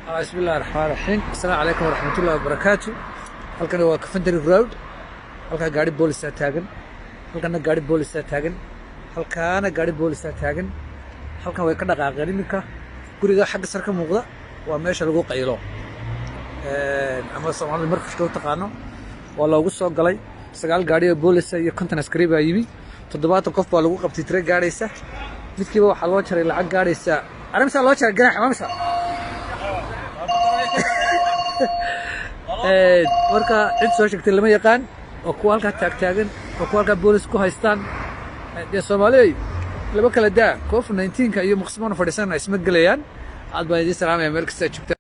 بسم الله الرحمن الرحيم. السلام عليكم ورحمة الله وبركاته. halkan waa Coventry Road. halka gaari boolis ah taagan. halkana gaari boolis ah taagan. halkana gaari boolis ah taagan. halkan way ka dhaqaaqeen iminka. guriga xagga sar ka muuqda waa meesha lagu qaylo. ama Soomaalidu markasta u taqaano waa loogu soo galay 9 gaari oo boolis ah iyo 50 askari baa yimi. 70 qof baa lagu qabtay tire gaaraysa. midkiiba waxa loo jaray lacag gaaraysa. arimsa loo jaray ganaax amsa. marka cid soo sheegtay lama yaqaan oo kuwa halka taagan oo kuwa halka boolis ku haystaan ee Soomaaliyeed laba kala daa COVID-19 ka iyo muqsamaana fadhisan isma galayaan aad baa idin salaamay meel kasta joogta.